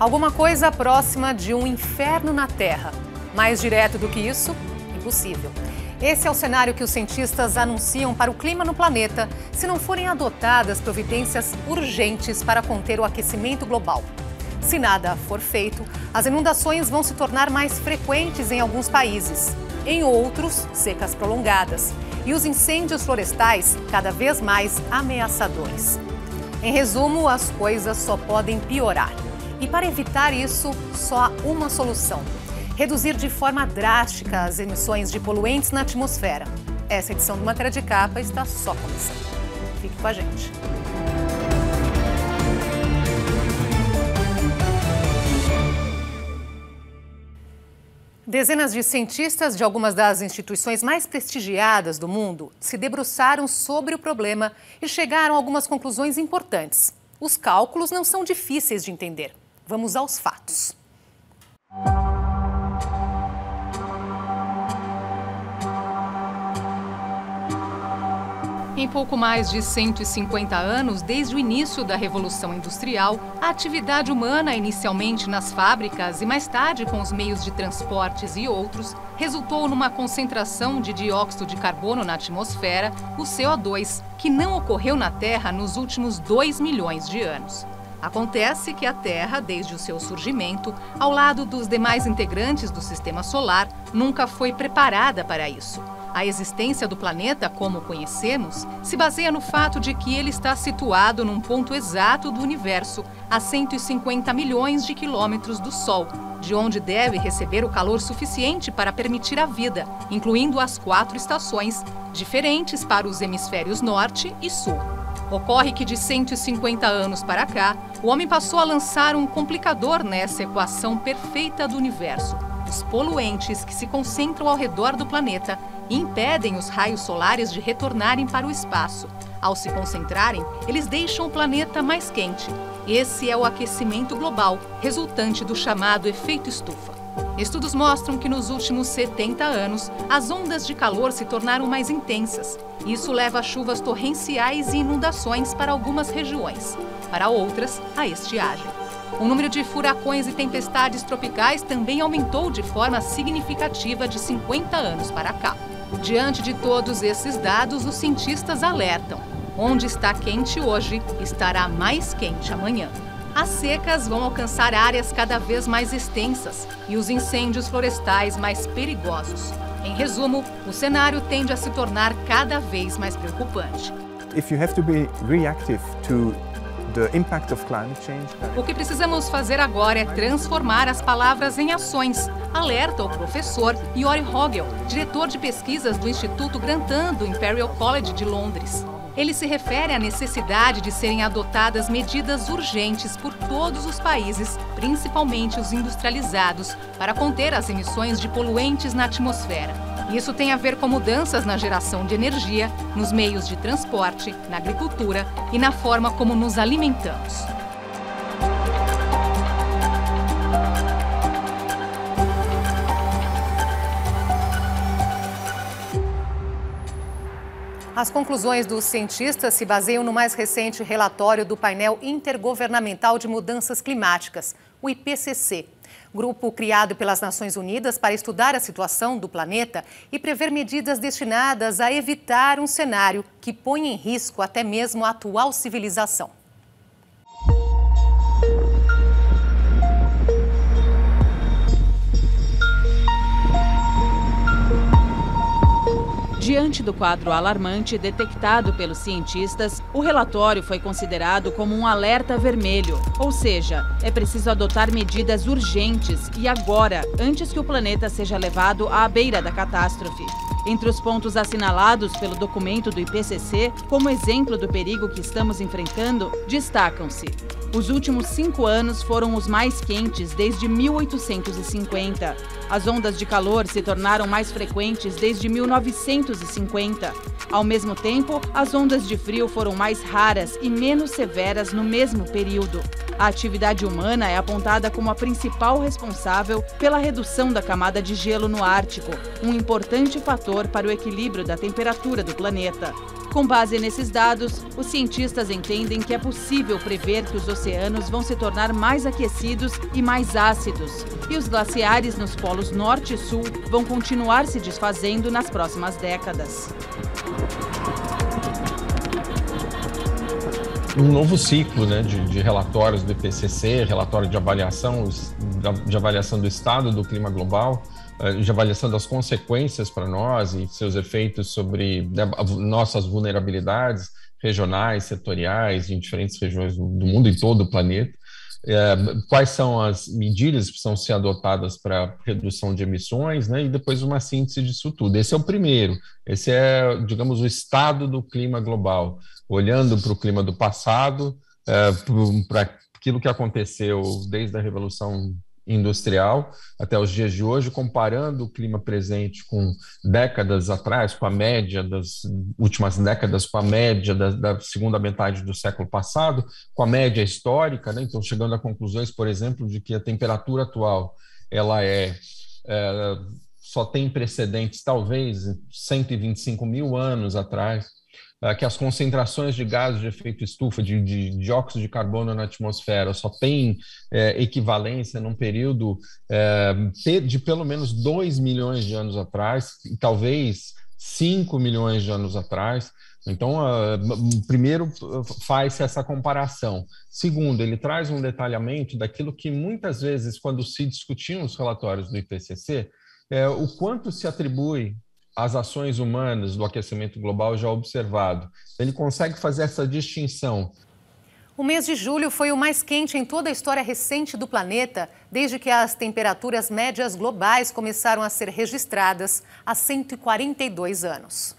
Alguma coisa próxima de um inferno na Terra. Mais direto do que isso, impossível. Esse é o cenário que os cientistas anunciam para o clima no planeta se não forem adotadas providências urgentes para conter o aquecimento global. Se nada for feito, as inundações vão se tornar mais frequentes em alguns países. Em outros, secas prolongadas. E os incêndios florestais cada vez mais ameaçadores. Em resumo, as coisas só podem piorar. E para evitar isso, só há uma solução: reduzir de forma drástica as emissões de poluentes na atmosfera. Essa edição do Matéria de Capa está só começando. Fique com a gente. Dezenas de cientistas de algumas das instituições mais prestigiadas do mundo se debruçaram sobre o problema e chegaram a algumas conclusões importantes. Os cálculos não são difíceis de entender. Vamos aos fatos. Em pouco mais de 150 anos, desde o início da Revolução Industrial, a atividade humana, inicialmente nas fábricas e mais tarde com os meios de transportes e outros, resultou numa concentração de dióxido de carbono na atmosfera, o CO2, que não ocorreu na Terra nos últimos 2 milhões de anos. Acontece que a Terra, desde o seu surgimento, ao lado dos demais integrantes do Sistema Solar, nunca foi preparada para isso. A existência do planeta, como o conhecemos, se baseia no fato de que ele está situado num ponto exato do universo, a 150 milhões de quilômetros do Sol, de onde deve receber o calor suficiente para permitir a vida, incluindo as 4 estações, diferentes para os hemisférios Norte e Sul. Ocorre que de 150 anos para cá, o homem passou a lançar um complicador nessa equação perfeita do universo: os poluentes que se concentram ao redor do planeta e impedem os raios solares de retornarem para o espaço. Ao se concentrarem, eles deixam o planeta mais quente. Esse é o aquecimento global, resultante do chamado efeito estufa. Estudos mostram que nos últimos 70 anos, as ondas de calor se tornaram mais intensas. Isso leva a chuvas torrenciais e inundações para algumas regiões. Para outras, a estiagem. O número de furacões e tempestades tropicais também aumentou de forma significativa de 50 anos para cá. Diante de todos esses dados, os cientistas alertam: onde está quente hoje, estará mais quente amanhã. As secas vão alcançar áreas cada vez mais extensas e os incêndios florestais mais perigosos. Em resumo, o cenário tende a se tornar cada vez mais preocupante. If you have to be reactive to the impact of climate change. O que precisamos fazer agora é transformar as palavras em ações, alerta o professor Yori Hogel, diretor de pesquisas do Instituto Grantham do Imperial College de Londres. Ele se refere à necessidade de serem adotadas medidas urgentes por todos os países, principalmente os industrializados, para conter as emissões de poluentes na atmosfera. Isso tem a ver com mudanças na geração de energia, nos meios de transporte, na agricultura e na forma como nos alimentamos. As conclusões dos cientistas se baseiam no mais recente relatório do Painel Intergovernamental de Mudanças Climáticas, o IPCC, grupo criado pelas Nações Unidas para estudar a situação do planeta e prever medidas destinadas a evitar um cenário que põe em risco até mesmo a atual civilização. Diante do quadro alarmante detectado pelos cientistas, o relatório foi considerado como um alerta vermelho, ou seja, é preciso adotar medidas urgentes e agora, antes que o planeta seja levado à beira da catástrofe. Entre os pontos assinalados pelo documento do IPCC, como exemplo do perigo que estamos enfrentando, destacam-se: os últimos 5 anos foram os mais quentes desde 1850. As ondas de calor se tornaram mais frequentes desde 1950. Ao mesmo tempo, as ondas de frio foram mais raras e menos severas no mesmo período. A atividade humana é apontada como a principal responsável pela redução da camada de gelo no Ártico, um importante fator para o equilíbrio da temperatura do planeta. Com base nesses dados, os cientistas entendem que é possível prever que os oceanos vão se tornar mais aquecidos e mais ácidos, e os glaciares nos polos norte e sul vão continuar se desfazendo nas próximas décadas. Um novo ciclo, né, de relatórios do IPCC, relatório de avaliação do estado do clima global, de avaliação das consequências para nós e seus efeitos sobre nossas vulnerabilidades regionais, setoriais, em diferentes regiões do mundo e todo o planeta. Quais são as medidas que precisam ser adotadas para redução de emissões, né, e depois uma síntese disso tudo. Esse é o primeiro, esse é, digamos, o estado do clima global, olhando para o clima do passado, para aquilo que aconteceu desde a Revolução Industrial até os dias de hoje, comparando o clima presente com décadas atrás, com a média das últimas décadas, com a média da segunda metade do século passado, com a média histórica, né? Então chegando a conclusões, por exemplo, de que a temperatura atual ela só tem precedentes talvez 125 mil anos atrás, que as concentrações de gases de efeito estufa, de dióxido de carbono na atmosfera, só tem equivalência num período de pelo menos 2 milhões de anos atrás, e talvez 5 milhões de anos atrás. Então, primeiro, faz essa comparação. Segundo, ele traz um detalhamento daquilo que muitas vezes, quando se discutiam os relatórios do IPCC, o quanto se atribui as ações humanas do aquecimento global já observado. Ele consegue fazer essa distinção. O mês de julho foi o mais quente em toda a história recente do planeta, desde que as temperaturas médias globais começaram a ser registradas há 142 anos.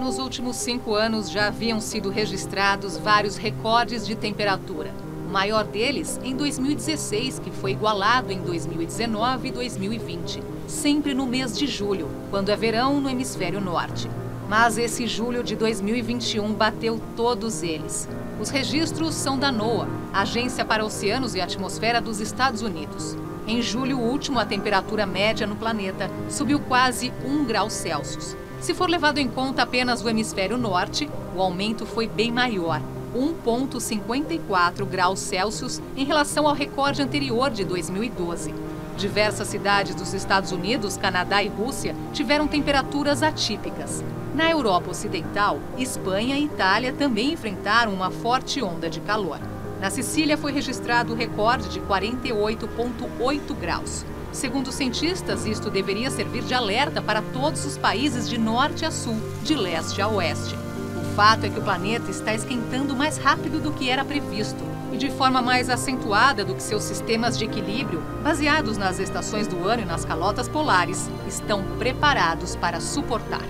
Nos últimos 5 anos já haviam sido registrados vários recordes de temperatura. O maior deles em 2016, que foi igualado em 2019 e 2020, sempre no mês de julho, quando é verão no hemisfério norte. Mas esse julho de 2021 bateu todos eles. Os registros são da NOAA, Agência para Oceanos e Atmosfera dos Estados Unidos. Em julho último, a temperatura média no planeta subiu quase 1 grau Celsius. Se for levado em conta apenas o hemisfério norte, o aumento foi bem maior, 1,54 graus Celsius em relação ao recorde anterior de 2012. Diversas cidades dos Estados Unidos, Canadá e Rússia tiveram temperaturas atípicas. Na Europa Ocidental, Espanha e Itália também enfrentaram uma forte onda de calor. Na Sicília foi registrado o recorde de 48,8 graus. Segundo os cientistas, isto deveria servir de alerta para todos os países de norte a sul, de leste a oeste. O fato é que o planeta está esquentando mais rápido do que era previsto e de forma mais acentuada do que seus sistemas de equilíbrio, baseados nas estações do ano e nas calotas polares, estão preparados para suportar.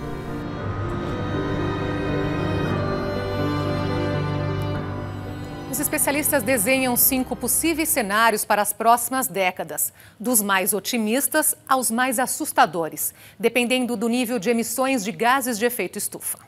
Os especialistas desenham 5 possíveis cenários para as próximas décadas, dos mais otimistas aos mais assustadores, dependendo do nível de emissões de gases de efeito estufa.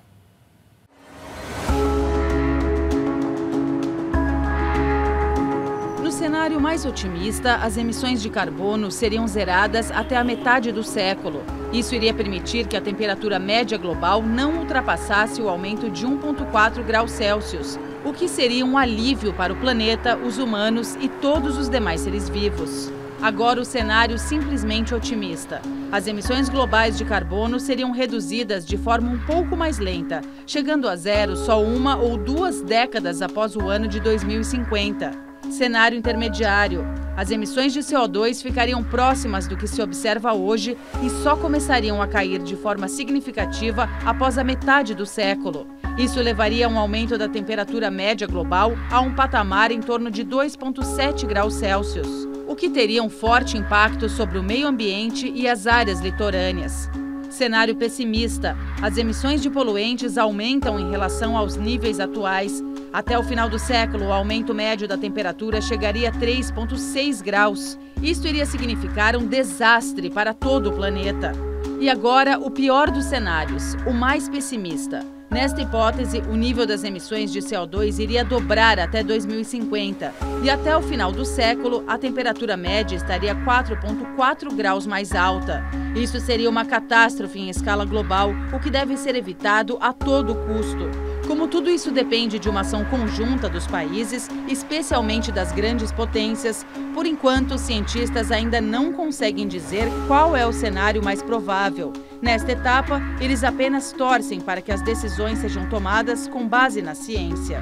No cenário mais otimista, as emissões de carbono seriam zeradas até a metade do século. Isso iria permitir que a temperatura média global não ultrapassasse o aumento de 1,4 graus Celsius, o que seria um alívio para o planeta, os humanos e todos os demais seres vivos. Agora, o cenário simplesmente otimista. As emissões globais de carbono seriam reduzidas de forma um pouco mais lenta, chegando a zero só 1 ou 2 décadas após o ano de 2050. Cenário intermediário. As emissões de CO2 ficariam próximas do que se observa hoje e só começariam a cair de forma significativa após a metade do século. Isso levaria a um aumento da temperatura média global a um patamar em torno de 2,7 graus Celsius, o que teria um forte impacto sobre o meio ambiente e as áreas litorâneas. Cenário pessimista. As emissões de poluentes aumentam em relação aos níveis atuais. Até o final do século, o aumento médio da temperatura chegaria a 3,6 graus. Isso iria significar um desastre para todo o planeta. E agora, o pior dos cenários, o mais pessimista. Nesta hipótese, o nível das emissões de CO2 iria dobrar até 2050 e até o final do século, a temperatura média estaria 4,4 graus mais alta. Isso seria uma catástrofe em escala global, o que deve ser evitado a todo custo. Como tudo isso depende de uma ação conjunta dos países, especialmente das grandes potências, por enquanto, os cientistas ainda não conseguem dizer qual é o cenário mais provável. Nesta etapa, eles apenas torcem para que as decisões sejam tomadas com base na ciência.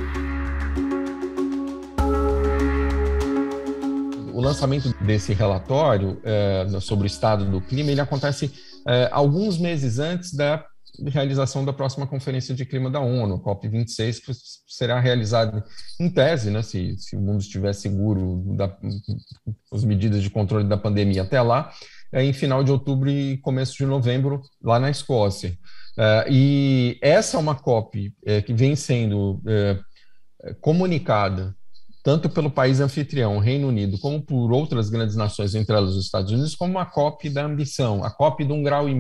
O lançamento desse relatório sobre o estado do clima, ele acontece alguns meses antes da realização da próxima Conferência de Clima da ONU, COP26, que será realizada em tese, né, se o mundo estiver seguro das medidas de controle da pandemia até lá, em final de outubro e começo de novembro, lá na Escócia. E essa é uma COP que vem sendo comunicada tanto pelo país anfitrião, o Reino Unido, como por outras grandes nações, entre elas os Estados Unidos, como uma COP da ambição, a COP de 1,5 graus.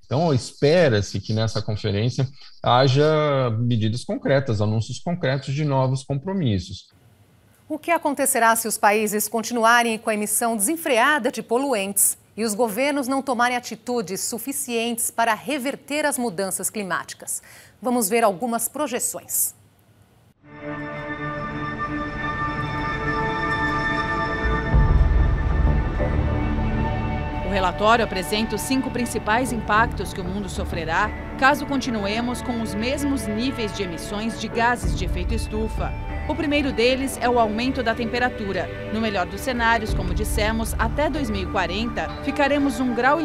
Então, espera-se que nessa conferência haja medidas concretas, anúncios concretos de novos compromissos. O que acontecerá se os países continuarem com a emissão desenfreada de poluentes e os governos não tomarem atitudes suficientes para reverter as mudanças climáticas? Vamos ver algumas projeções. O relatório apresenta os 5 principais impactos que o mundo sofrerá caso continuemos com os mesmos níveis de emissões de gases de efeito estufa. O primeiro deles é o aumento da temperatura. No melhor dos cenários, como dissemos, até 2040 ficaremos 1,5 graus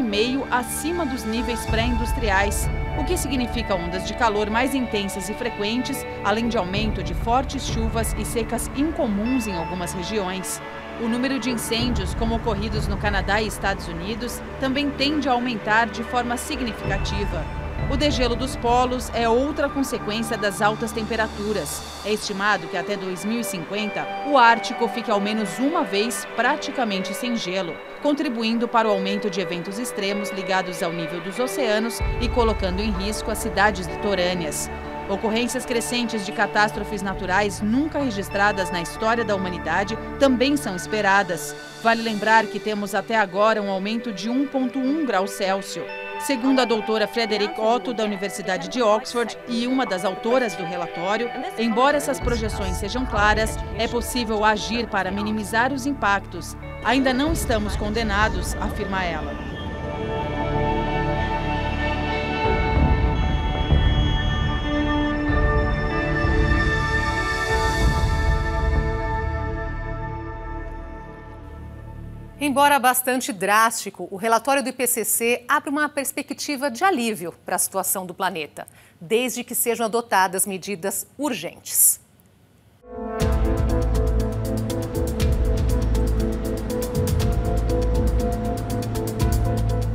acima dos níveis pré-industriais, o que significa ondas de calor mais intensas e frequentes, além de aumento de fortes chuvas e secas incomuns em algumas regiões. O número de incêndios, como ocorridos no Canadá e Estados Unidos, também tende a aumentar de forma significativa. O degelo dos polos é outra consequência das altas temperaturas. É estimado que até 2050, o Ártico fique ao menos uma vez praticamente sem gelo, contribuindo para o aumento de eventos extremos ligados ao nível dos oceanos e colocando em risco as cidades litorâneas. Ocorrências crescentes de catástrofes naturais nunca registradas na história da humanidade também são esperadas. Vale lembrar que temos até agora um aumento de 1,1 graus Celsius. Segundo a doutora Frederick Otto, da Universidade de Oxford, e uma das autoras do relatório, embora essas projeções sejam claras, é possível agir para minimizar os impactos. Ainda não estamos condenados, afirma ela. Embora bastante drástico, o relatório do IPCC abre uma perspectiva de alívio para a situação do planeta, desde que sejam adotadas medidas urgentes.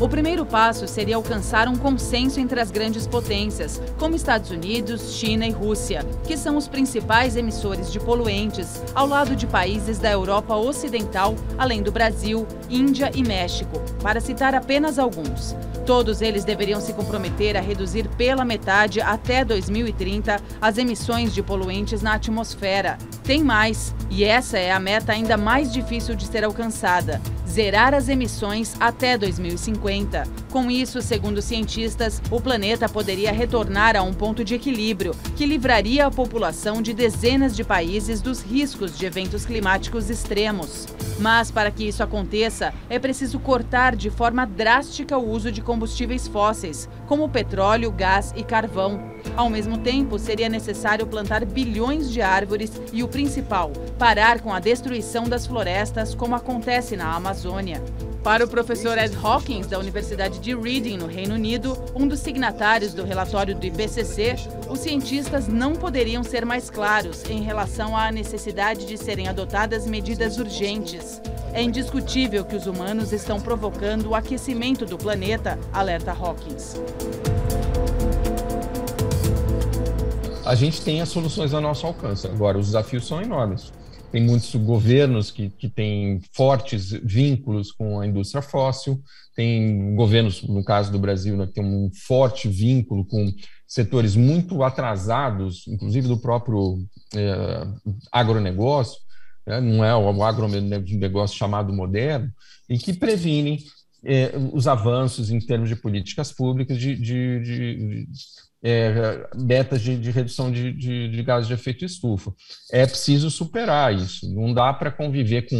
O primeiro passo seria alcançar um consenso entre as grandes potências, como Estados Unidos, China e Rússia, que são os principais emissores de poluentes, ao lado de países da Europa Ocidental, além do Brasil, Índia e México, para citar apenas alguns. Todos eles deveriam se comprometer a reduzir pela metade até 2030 as emissões de poluentes na atmosfera. Tem mais, e essa é a meta ainda mais difícil de ser alcançada: zerar as emissões até 2050. Com isso, segundo cientistas, o planeta poderia retornar a um ponto de equilíbrio que livraria a população de dezenas de países dos riscos de eventos climáticos extremos. Mas, para que isso aconteça, é preciso cortar de forma drástica o uso de combustíveis fósseis, como petróleo, gás e carvão. Ao mesmo tempo, seria necessário plantar bilhões de árvores e, o principal, parar com a destruição das florestas, como acontece na Amazônia. Para o professor Ed Hawkins, da Universidade de Reading, no Reino Unido, um dos signatários do relatório do IPCC, os cientistas não poderiam ser mais claros em relação à necessidade de serem adotadas medidas urgentes. É indiscutível que os humanos estão provocando o aquecimento do planeta, alerta Hawkins. A gente tem as soluções ao nosso alcance. Agora, os desafios são enormes. tem muitos governos que têm fortes vínculos com a indústria fóssil, tem governos, no caso do Brasil, né, que tem um forte vínculo com setores muito atrasados, inclusive do próprio agronegócio, né, não é o agronegócio chamado moderno, e que previnem os avanços em termos de políticas públicas, metas de redução de gases de efeito estufa. É preciso superar isso. Não dá para conviver com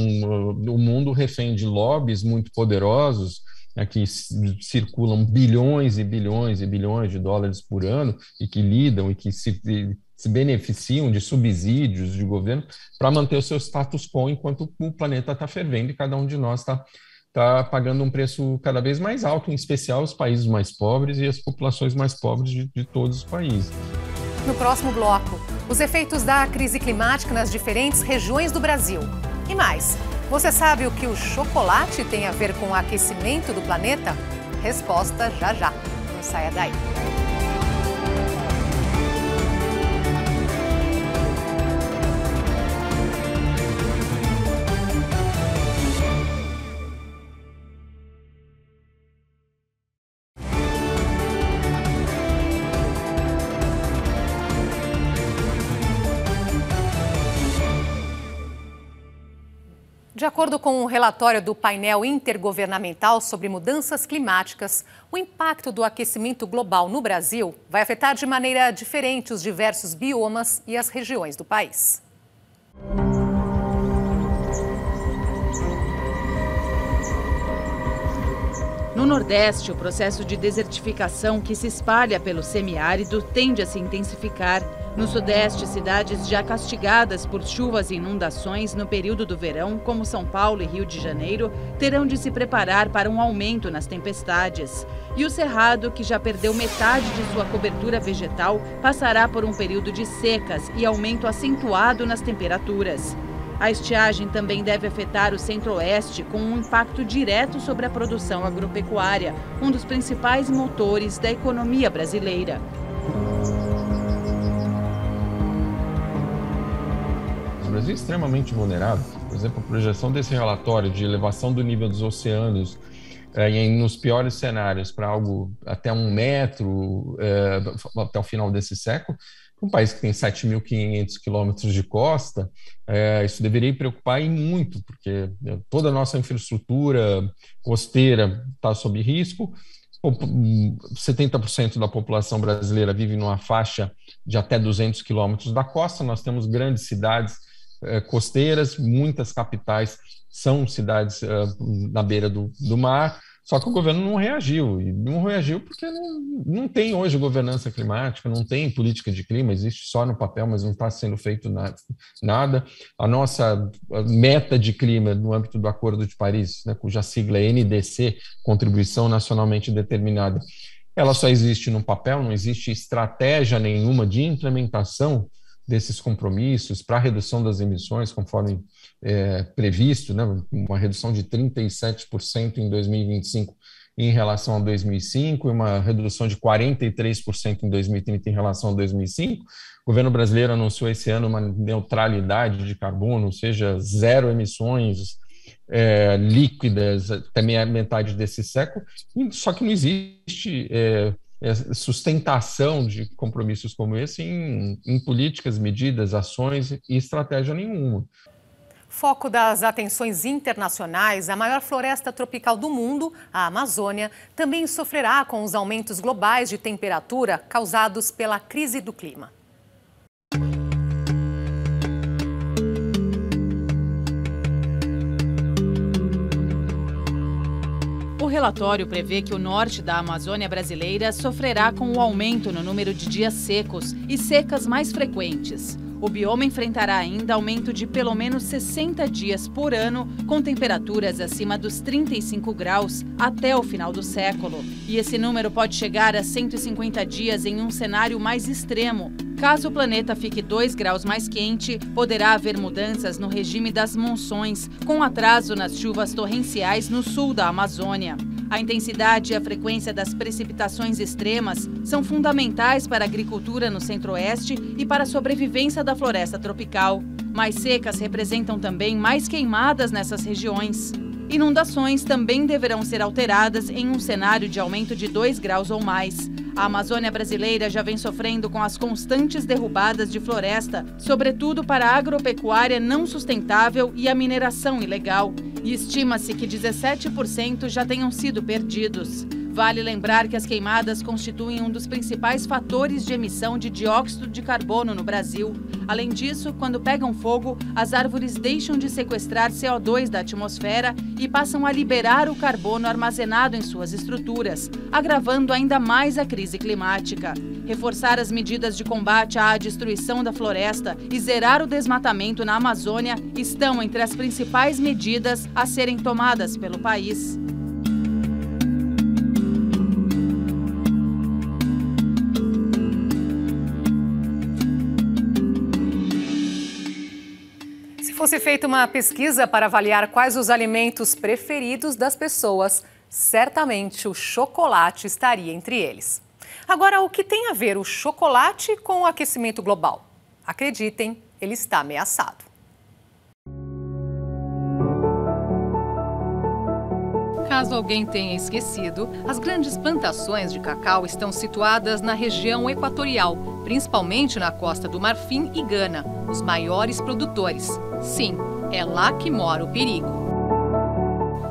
o mundo refém de lobbies muito poderosos, né, que circulam bilhões e bilhões e bilhões de dólares por ano e que lidam e que se beneficiam de subsídios de governo para manter o seu status quo enquanto o planeta está fervendo e cada um de nós está pagando um preço cada vez mais alto, em especial os países mais pobres e as populações mais pobres de todos os países. No próximo bloco, os efeitos da crise climática nas diferentes regiões do Brasil. E mais, você sabe o que o chocolate tem a ver com o aquecimento do planeta? Resposta já já. Não saia daí. De acordo com um relatório do painel intergovernamental sobre mudanças climáticas, o impacto do aquecimento global no Brasil vai afetar de maneira diferente os diversos biomas e as regiões do país. No Nordeste, o processo de desertificação que se espalha pelo semiárido tende a se intensificar. No Sudeste, cidades já castigadas por chuvas e inundações no período do verão, como São Paulo e Rio de Janeiro, terão de se preparar para um aumento nas tempestades. E o Cerrado, que já perdeu metade de sua cobertura vegetal, passará por um período de secas e aumento acentuado nas temperaturas. A estiagem também deve afetar o Centro-Oeste, com um impacto direto sobre a produção agropecuária, um dos principais motores da economia brasileira. O Brasil é extremamente vulnerável. Por exemplo, a projeção desse relatório de elevação do nível dos oceanos nos piores cenários para algo até 1 metro até o final desse século, um país que tem 7.500 quilômetros de costa, isso deveria preocupar e muito, porque toda a nossa infraestrutura costeira está sob risco. 70% da população brasileira vive numa faixa de até 200 quilômetros da costa. Nós temos grandes cidades costeiras, muitas capitais são cidades na beira do mar, só que o governo não reagiu, e não reagiu porque não tem hoje governança climática, não tem política de clima, existe só no papel, mas não está sendo feito nada. A nossa meta de clima no âmbito do Acordo de Paris, né, cuja sigla é NDC, Contribuição Nacionalmente Determinada, ela só existe no papel, não existe estratégia nenhuma de implementação desses compromissos para a redução das emissões, conforme previsto, né, uma redução de 37% em 2025 em relação a 2005 e uma redução de 43% em 2030 em relação a 2005. O governo brasileiro anunciou esse ano uma neutralidade de carbono, ou seja, 0 emissões líquidas até metade desse século, só que não existe sustentação de compromissos como esse em políticas, medidas, ações e estratégia nenhuma. Foco das atenções internacionais, a maior floresta tropical do mundo, a Amazônia, também sofrerá com os aumentos globais de temperatura causados pela crise do clima. O relatório prevê que o norte da Amazônia brasileira sofrerá com o aumento no número de dias secos e secas mais frequentes. O bioma enfrentará ainda aumento de pelo menos 60 dias por ano, com temperaturas acima dos 35 graus até o final do século. E esse número pode chegar a 150 dias em um cenário mais extremo. Caso o planeta fique 2 graus mais quente, poderá haver mudanças no regime das monções, com atraso nas chuvas torrenciais no sul da Amazônia. A intensidade e a frequência das precipitações extremas são fundamentais para a agricultura no Centro-Oeste e para a sobrevivência da floresta tropical. Mais secas representam também mais queimadas nessas regiões. Inundações também deverão ser alteradas em um cenário de aumento de 2 graus ou mais. A Amazônia brasileira já vem sofrendo com as constantes derrubadas de floresta, sobretudo para a agropecuária não sustentável e a mineração ilegal. E estima-se que 17% já tenham sido perdidos. Vale lembrar que as queimadas constituem um dos principais fatores de emissão de dióxido de carbono no Brasil. Além disso, quando pegam fogo, as árvores deixam de sequestrar CO2 da atmosfera e passam a liberar o carbono armazenado em suas estruturas, agravando ainda mais a crise climática. Reforçar as medidas de combate à destruição da floresta e zerar o desmatamento na Amazônia estão entre as principais medidas a serem tomadas pelo país. Se fosse feita uma pesquisa para avaliar quais os alimentos preferidos das pessoas, certamente o chocolate estaria entre eles. Agora, o que tem a ver o chocolate com o aquecimento global? Acreditem, ele está ameaçado. Caso alguém tenha esquecido, as grandes plantações de cacau estão situadas na região equatorial, principalmente na Costa do Marfim e Gana, os maiores produtores. Sim, é lá que mora o perigo.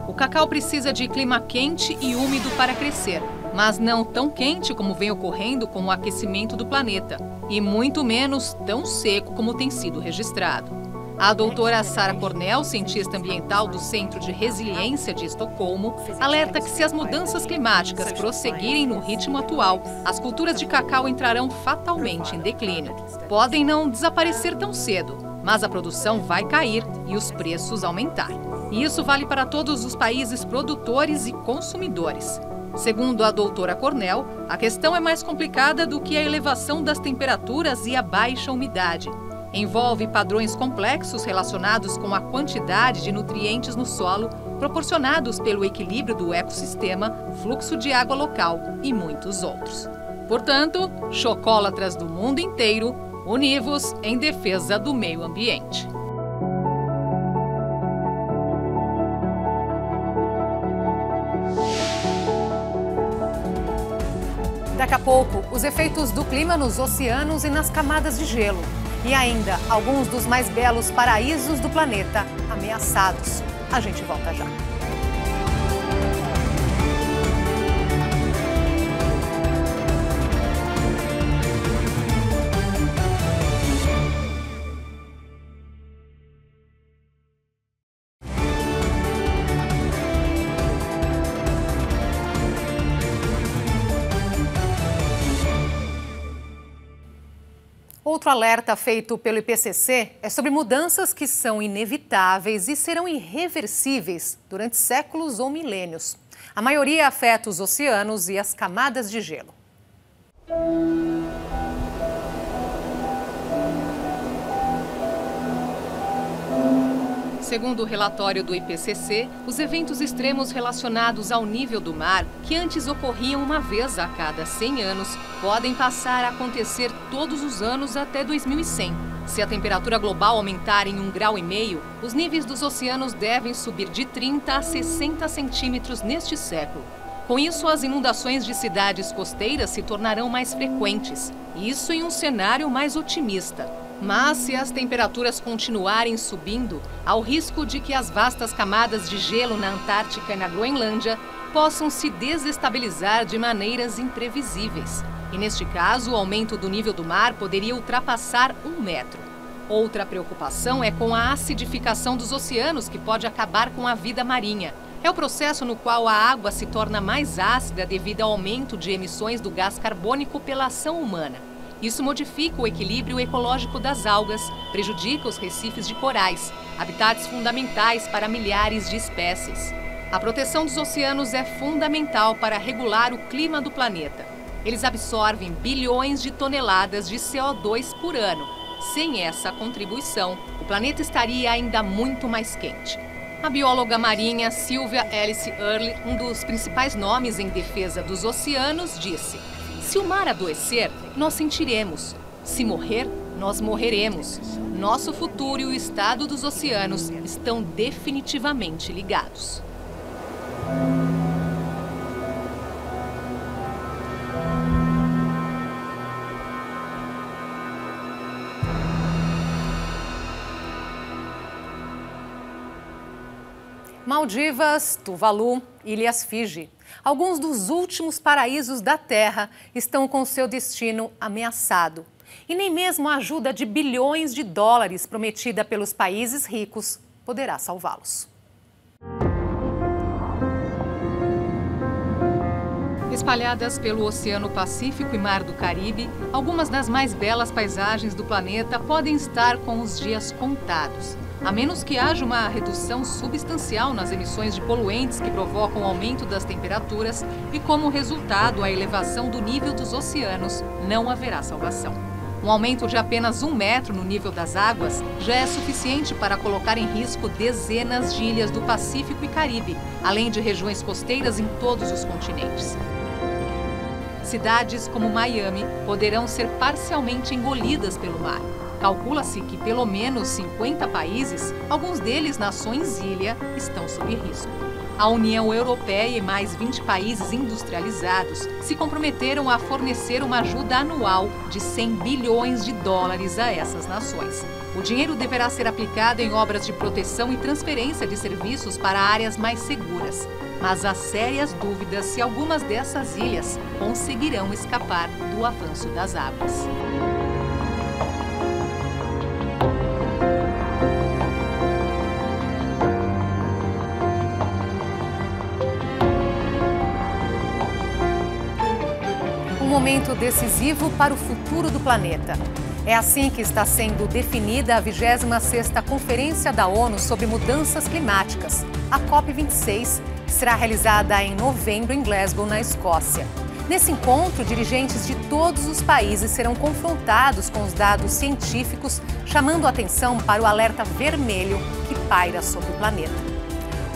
O cacau precisa de clima quente e úmido para crescer, mas não tão quente como vem ocorrendo com o aquecimento do planeta, e muito menos tão seco como tem sido registrado. A doutora Sara Cornell, cientista ambiental do Centro de Resiliência de Estocolmo, alerta que se as mudanças climáticas prosseguirem no ritmo atual, as culturas de cacau entrarão fatalmente em declínio. Podem não desaparecer tão cedo, mas a produção vai cair e os preços aumentar. E isso vale para todos os países produtores e consumidores. Segundo a doutora Cornell, a questão é mais complicada do que a elevação das temperaturas e a baixa umidade. Envolve padrões complexos relacionados com a quantidade de nutrientes no solo, proporcionados pelo equilíbrio do ecossistema, fluxo de água local e muitos outros. Portanto, chocolatras do mundo inteiro, univos em defesa do meio ambiente. Daqui a pouco, os efeitos do clima nos oceanos e nas camadas de gelo. E ainda, alguns dos mais belos paraísos do planeta ameaçados. A gente volta já. Outro alerta feito pelo IPCC é sobre mudanças que são inevitáveis e serão irreversíveis durante séculos ou milênios. A maioria afeta os oceanos e as camadas de gelo. Segundo o relatório do IPCC, os eventos extremos relacionados ao nível do mar, que antes ocorriam uma vez a cada 100 anos, podem passar a acontecer todos os anos até 2100. Se a temperatura global aumentar em 1,5 graus, os níveis dos oceanos devem subir de 30 a 60 centímetros neste século. Com isso, as inundações de cidades costeiras se tornarão mais frequentes. Isso em um cenário mais otimista. Mas, se as temperaturas continuarem subindo, há o risco de que as vastas camadas de gelo na Antártica e na Groenlândia possam se desestabilizar de maneiras imprevisíveis. E, neste caso, o aumento do nível do mar poderia ultrapassar 1 metro. Outra preocupação é com a acidificação dos oceanos, que pode acabar com a vida marinha. É o processo no qual a água se torna mais ácida devido ao aumento de emissões do gás carbônico pela ação humana. Isso modifica o equilíbrio ecológico das algas, prejudica os recifes de corais, habitats fundamentais para milhares de espécies. A proteção dos oceanos é fundamental para regular o clima do planeta. Eles absorvem bilhões de toneladas de CO2 por ano. Sem essa contribuição, o planeta estaria ainda muito mais quente. A bióloga marinha Sylvia Alice Earle, um dos principais nomes em defesa dos oceanos, disse: "Se o mar adoecer, nós sentiremos. Se morrer, nós morreremos. Nosso futuro e o estado dos oceanos estão definitivamente ligados. Maldivas, Tuvalu, Ilhas Fiji. Alguns dos últimos paraísos da Terra estão com seu destino ameaçado. E nem mesmo a ajuda de bilhões de dólares prometida pelos países ricos poderá salvá-los. Espalhadas pelo Oceano Pacífico e Mar do Caribe, algumas das mais belas paisagens do planeta podem estar com os dias contados. A menos que haja uma redução substancial nas emissões de poluentes que provocam o aumento das temperaturas e, como resultado, a elevação do nível dos oceanos, não haverá salvação. Um aumento de apenas 1 metro no nível das águas já é suficiente para colocar em risco dezenas de ilhas do Pacífico e Caribe, além de regiões costeiras em todos os continentes. Cidades como Miami poderão ser parcialmente engolidas pelo mar. Calcula-se que pelo menos 50 países, alguns deles nações-ilha, estão sob risco. A União Europeia e mais 20 países industrializados se comprometeram a fornecer uma ajuda anual de 100 bilhões de dólares a essas nações. O dinheiro deverá ser aplicado em obras de proteção e transferência de serviços para áreas mais seguras. Mas há sérias dúvidas se algumas dessas ilhas conseguirão escapar do avanço das águas. Um momento decisivo para o futuro do planeta. É assim que está sendo definida a 26ª Conferência da ONU sobre Mudanças Climáticas, a COP26, que será realizada em novembro em Glasgow, na Escócia. Nesse encontro, dirigentes de todos os países serão confrontados com os dados científicos, chamando a atenção para o alerta vermelho que paira sobre o planeta.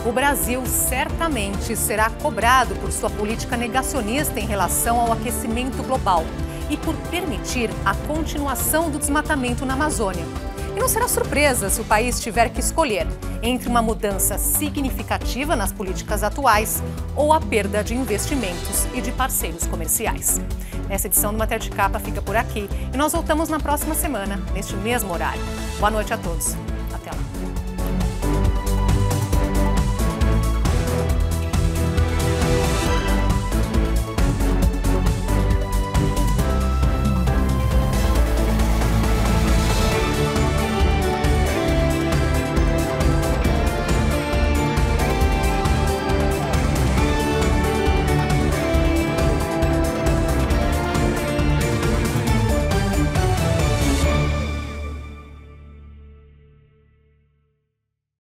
O Brasil certamente será cobrado por sua política negacionista em relação ao aquecimento global e por permitir a continuação do desmatamento na Amazônia. E não será surpresa se o país tiver que escolher entre uma mudança significativa nas políticas atuais ou a perda de investimentos e de parceiros comerciais. Essa edição do Matéria de Capa fica por aqui e nós voltamos na próxima semana, neste mesmo horário. Boa noite a todos.